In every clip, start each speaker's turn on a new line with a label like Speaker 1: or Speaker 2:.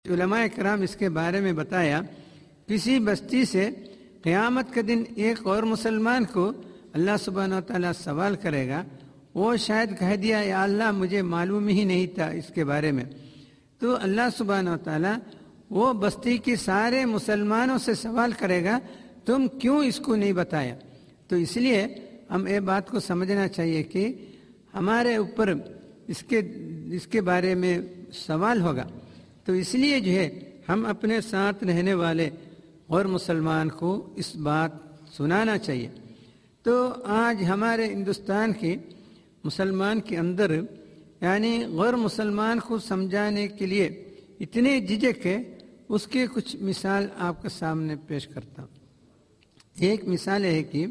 Speaker 1: علماء کرام اس کے بارے میں بتایا، کسی بستی سے قیامت کے دن ایک اور مسلمان کو اللہ سبحانہ و تعالیٰ سوال کرے گا، وہ شاید کہہ دیا یا اللہ مجھے معلوم ہی نہیں تھا اس کے بارے میں، تو اللہ سبحانہ و تعالیٰ وہ بستی کی سارے مسلمانوں سے سوال کرے گا تم کیوں اس کو نہیں بتایا۔ تو اس لیے ہم یہ بات کو سمجھنا چاہیے کہ ہمارے اوپر اس کے بارے میں سوال ہوگا، تو اس لیے جو ہے ہم اپنے ساتھ رہنے والے اور مسلمان کو اس بات سنانا چاہیے۔ تو آج ہمارے ہندوستان کے مسلمان کے اندر یعنی غیر مسلمان کو سمجھانے کے لیے اتنے جھجک ہے، اس کے کچھ مثال آپ کے سامنے پیش کرتا ہوں۔ ایک مثال ہے کہ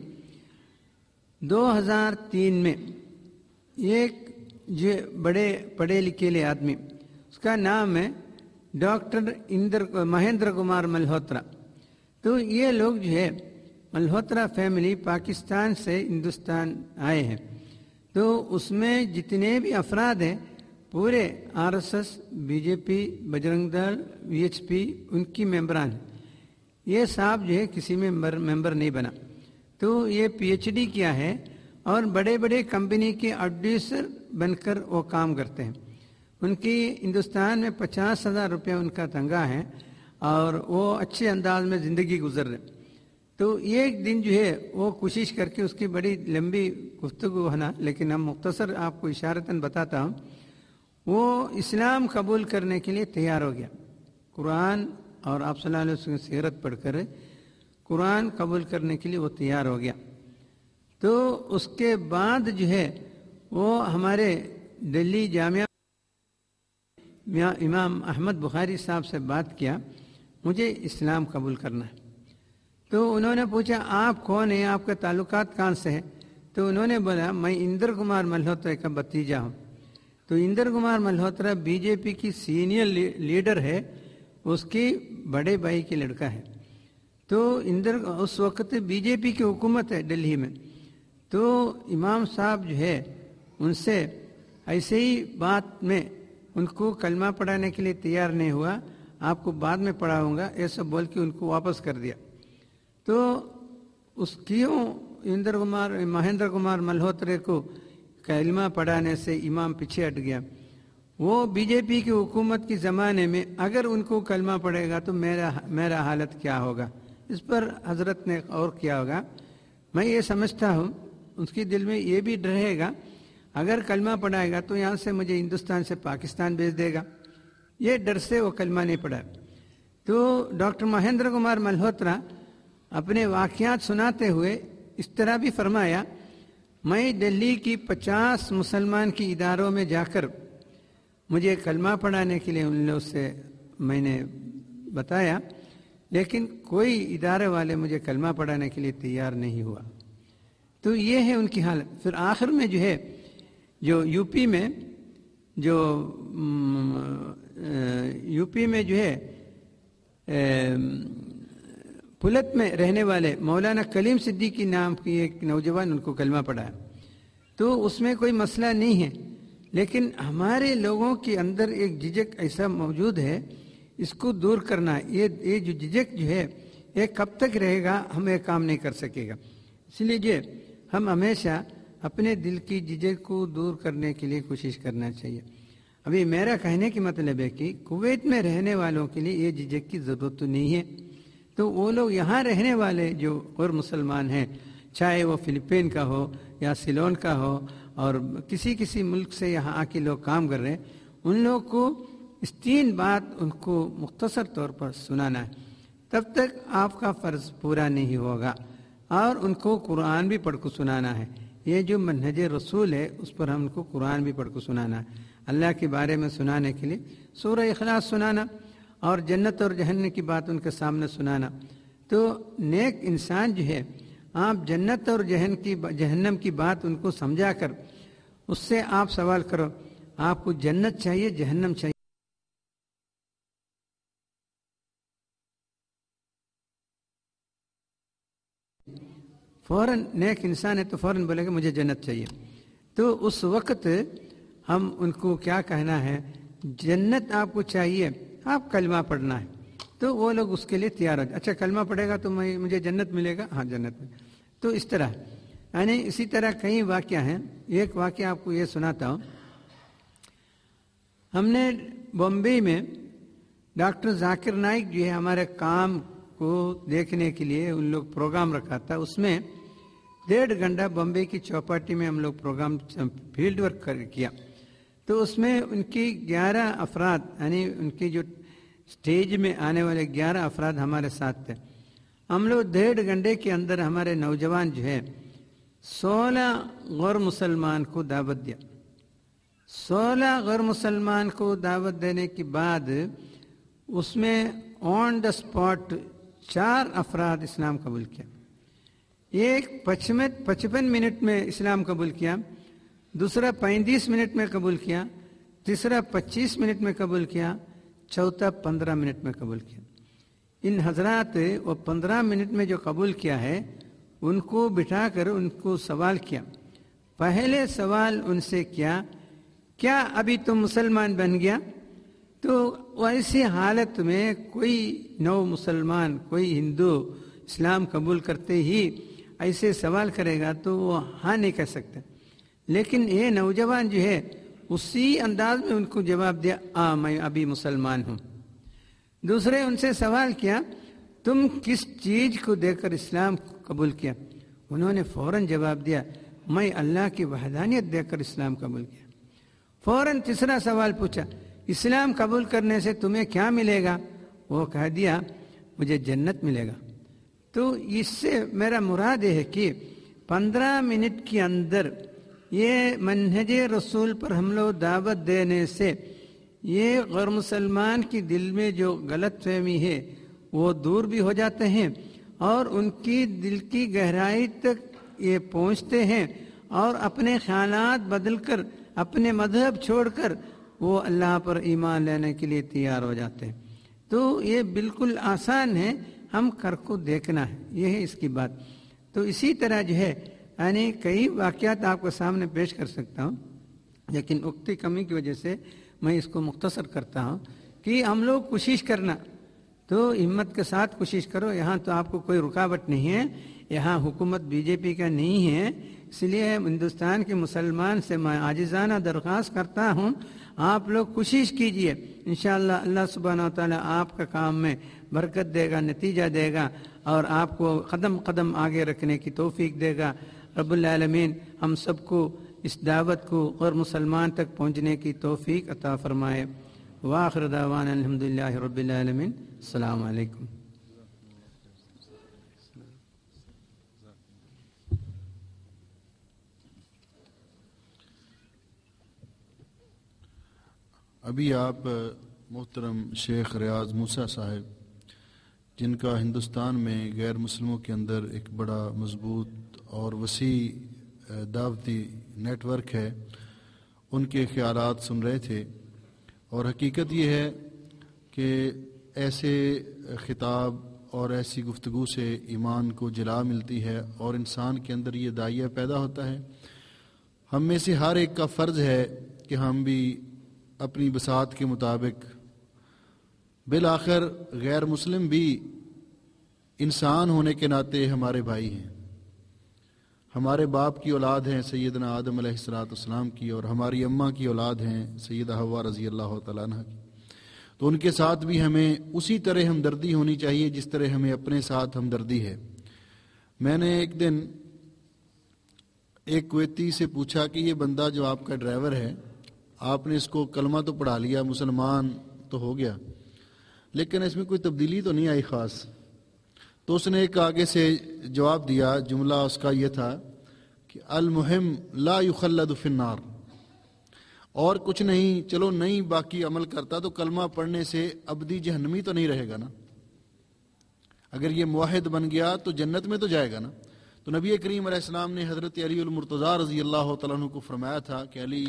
Speaker 1: 2003 میں ایک جو بڑے پڑھے لکھے آدمی، اس کا نام ہے ڈاکٹر مہیندر کمار ملہوترا۔ تو یہ لوگ جو ہے ملہوترا فیملی پاکستان سے ہندوستان آئے ہیں، تو اس میں جتنے بھی افراد ہیں پورے RSS، BJP، بجرنگ دل، VHP ان کی ممبران ہیں۔ یہ صاحب جو ہے کسی میں ممبر نہیں بنا، تو یہ PhD کیا ہے اور بڑے بڑے کمپنی کے ایڈوائزر بن کر وہ کام کرتے ہیں۔ ان کی ہندوستان میں 50,000 روپے ان کا تنخواہ ہے اور وہ اچھے انداز میں زندگی گزر رہے۔ تو ایک دن جو ہے وہ کوشش کر کے، اس کی بڑی لمبی گفتگو ہے نا، لیکن ہم مختصر آپ کو اشارتاً بتاتا ہوں، وہ اسلام قبول کرنے کے لیے تیار ہو گیا۔ قرآن اور آپ صلی اللہ علیہ وسلم کی سیرت پڑھ کر قرآن قبول کرنے کے لیے وہ تیار ہو گیا۔ تو اس کے بعد جو ہے وہ ہمارے دلی جامعہ امام احمد بخاری صاحب سے بات کیا، مجھے اسلام قبول کرنا ہے۔ تو انہوں نے پوچھا آپ کون ہیں، آپ کے تعلقات کہاں سے ہیں؟ تو انہوں نے بولا میں اندر کمار ملہوترا کا بھتیجا ہوں۔ تو اندر کمار ملہوترا BJP کی سینئر لیڈر ہے، اس کی بڑے بھائی کی لڑکا ہے۔ تو اس وقت BJP کی حکومت ہے دلی میں۔ تو امام صاحب جو ہے ان سے ایسے ہی بات میں ان کو کلمہ پڑھانے کے لیے تیار نہیں ہوا، آپ کو بعد میں پڑھاؤں گا ایسا بول کے ان کو واپس کر دیا۔ تو اس کیوں مہیندر کمار ملہوترے کو کلمہ پڑھانے سے امام پیچھے ہٹ گیا؟ وہ BJP کی حکومت کے زمانے میں اگر ان کو کلمہ پڑھے گا تو میرا حالت کیا ہوگا؟ اس پر حضرت نے اور کیا ہوگا؟ میں یہ سمجھتا ہوں اس کے دل میں یہ بھی ڈر رہے گا اگر کلمہ پڑھائے گا تو یہاں سے مجھے ہندوستان سے پاکستان بھیج دے گا، یہ ڈر سے وہ کلمہ نہیں پڑھا۔ تو ڈاکٹر مہیندر کمار ملہوترا اپنے واقعات سناتے ہوئے اس طرح بھی فرمایا، میں دلی کی 50 مسلمان کی اداروں میں جا کر مجھے کلمہ پڑھانے کے لیے ان لوگوں سے میں نے بتایا، لیکن کوئی ادارے والے مجھے کلمہ پڑھانے کے لیے تیار نہیں ہوا۔ تو یہ ہے ان کی حالت۔ پھر آخر میں جو ہے جو یو پی میں جو ہے پلت میں رہنے والے مولانا کلیم صدیقی نام کی ایک نوجوان ان کو کلمہ پڑھایا۔ تو اس میں کوئی مسئلہ نہیں ہے، لیکن ہمارے لوگوں کے اندر ایک جھجک ایسا موجود ہے، اس کو دور کرنا ہے۔ یہ جو جھجک جو ہے یہ کب تک رہے گا، ہم یہ کام نہیں کر سکے گا۔ اس لیے ہم ہمیشہ اپنے دل کی جھجک کو دور کرنے کے لیے کوشش کرنا چاہیے۔ ابھی میرا کہنے کی مطلب ہے کہ کویت میں رہنے والوں کے لیے یہ جھجک کی ضرورت تو نہیں ہے، تو وہ لوگ یہاں رہنے والے جو اور مسلمان ہیں، چاہے وہ فلپین کا ہو یا سیلون کا ہو اور کسی ملک سے یہاں آ کے لوگ کام کر رہے ہیں، ان لوگ کو اس 3 بات ان کو مختصر طور پر سنانا ہے، تب تک آپ کا فرض پورا نہیں ہوگا۔ اور ان کو قرآن بھی پڑھ کو سنانا ہے، یہ جو منہج رسول ہے اس پر ہم کو قرآن بھی پڑھ کو سنانا ہے۔ اللہ کے بارے میں سنانے کے لیے سورہ اخلاص سنانا اور جنت اور جہنم کی بات ان کے سامنے سنانا۔ تو نیک انسان جو ہے، آپ جنت اور جہنم کی بات ان کو سمجھا کر اس سے آپ سوال کرو، آپ کو جنت چاہیے جہنم چاہیے؟ فوراً نیک انسان ہے تو فوراً بولے گا مجھے جنت چاہیے۔ تو اس وقت ہم ان کو کیا کہنا ہے، جنت آپ کو چاہیے، آپ کلمہ پڑھنا ہے، تو وہ لوگ اس کے لیے تیار ہو جائے، اچھا کلمہ پڑھے گا تو مجھے جنت ملے گا، ہاں جنت میں. تو اس طرح یعنی اسی طرح کئی واقعہ ہیں. ایک واقعہ آپ کو یہ سناتا ہوں. ہم نے بمبئی میں ڈاکٹر ذاکر نائک جو ہے ہمارے کام کو دیکھنے کے لیے ان لوگ پروگرام رکھا تھا. اس میں 1.5 گھنٹہ بمبئی کی چوپاٹی میں ہم لوگ پروگرام فیلڈ ورک کیا. تو اس میں ان کی 11 افراد یعنی ان کی جو اسٹیج میں آنے والے 11 افراد ہمارے ساتھ تھے. ہم لوگ 1.5 گھنٹے کے اندر ہمارے نوجوان جو ہے 16 غیر مسلمان کو دعوت دیا. 16 غیر مسلمان کو دعوت دینے کے بعد اس میں آن دا اسپاٹ 4 افراد اسلام قبول کیا. ایک 55 منٹ میں اسلام قبول کیا، دوسرا 35 منٹ میں قبول کیا، تیسرا 25 منٹ میں قبول کیا، چوتھا 15 منٹ میں قبول کیا. ان حضرات وہ 15 منٹ میں جو قبول کیا ہے ان کو بٹھا کر ان کو سوال کیا. پہلے سوال ان سے کیا ابھی تم مسلمان بن گیا؟ تو ایسی حالت میں کوئی نو مسلمان، کوئی ہندو اسلام قبول کرتے ہی ایسے سوال کرے گا تو وہ ہاں نہیں کہہ سکتا. لیکن یہ نوجوان جو ہے اسی انداز میں ان کو جواب دیا میں ابھی مسلمان ہوں. دوسرے ان سے سوال کیا تم کس چیز کو دیکھ کر اسلام قبول کیا؟ انہوں نے فوراً جواب دیا میں اللہ کی وحدانیت دیکھ کر اسلام قبول کیا. فوراً تیسرا سوال پوچھا اسلام قبول کرنے سے تمہیں کیا ملے گا؟ وہ کہہ دیا مجھے جنت ملے گا. تو اس سے میرا مراد ہے کہ 15 منٹ کے اندر یہ منہج رسول پر ہم لوگ دعوت دینے سے یہ غیر مسلمان کی دل میں جو غلط فہمی ہے وہ دور بھی ہو جاتے ہیں اور ان کی دل کی گہرائی تک یہ پہنچتے ہیں اور اپنے خیالات بدل کر اپنے مذہب چھوڑ کر وہ اللہ پر ایمان لینے کے لیے تیار ہو جاتے ہیں. تو یہ بالکل آسان ہے، ہم کر کو دیکھنا ہے، یہ ہے اس کی بات. تو اسی طرح جو ہے یعنی کئی واقعات آپ کے سامنے پیش کر سکتا ہوں، لیکن وقت کمی کی وجہ سے میں اس کو مختصر کرتا ہوں کہ ہم لوگ کوشش کرنا، تو ہمت کے ساتھ کوشش کرو. یہاں تو آپ کو کوئی رکاوٹ نہیں ہے، یہاں حکومت بی جے پی کا نہیں ہے، اس لیے ہندوستان کے مسلمان سے میں عاجزانہ درخواست کرتا ہوں آپ لوگ کوشش کیجئے. انشاءاللہ اللہ سبحانہ و تعالیٰ آپ کا کام میں برکت دے گا، نتیجہ دے گا اور آپ کو قدم قدم آگے رکھنے کی توفیق دے گا. رب العالمین ہم سب کو اس دعوت کو غیر مسلمان تک پہنچنے کی توفیق عطا فرمائے. وآخر دعوانا الحمدللہ رب العالمین. السلام علیکم.
Speaker 2: ابھی آپ محترم شیخ ریاض موسیٰ صاحب جن کا ہندوستان میں غیر مسلموں کے اندر ایک بڑا مضبوط اور وسیع دعوتی نیٹ ورک ہے، ان کے خیالات سن رہے تھے. اور حقیقت یہ ہے کہ ایسے خطاب اور ایسی گفتگو سے ایمان کو جلا ملتی ہے اور انسان کے اندر یہ داعیہ پیدا ہوتا ہے. ہم میں سے ہر ایک کا فرض ہے کہ ہم بھی اپنی بساط کے مطابق، بالآخر غیر مسلم بھی انسان ہونے کے ناطے ہمارے بھائی ہیں، ہمارے باپ کی اولاد ہیں سیدنا آدم علیہ السلام کی، اور ہماری اماں کی اولاد ہیں سیدہ حوا رضی اللہ تعالیٰ عنہ کی. تو ان کے ساتھ بھی ہمیں اسی طرح ہمدردی ہونی چاہیے جس طرح ہمیں اپنے ساتھ ہمدردی ہے. میں نے ایک دن ایک کویتی سے پوچھا کہ یہ بندہ جو آپ کا ڈرائیور ہے، آپ نے اس کو کلمہ تو پڑھا لیا، مسلمان تو ہو گیا، لیکن اس میں کوئی تبدیلی تو نہیں آئی خاص. تو اس نے ایک آگے سے جواب دیا، جملہ اس کا یہ تھا کہ المہم لا یخلد فی النار، اور کچھ نہیں، چلو نہیں باقی عمل کرتا تو کلمہ پڑھنے سے ابدی جہنمی تو نہیں رہے گا نا، اگر یہ موحد بن گیا تو جنت میں تو جائے گا نا. تو نبی کریم علیہ السلام نے حضرت علی المرتضیٰ رضی اللہ تعالیٰ عنہ کو فرمایا تھا کہ علی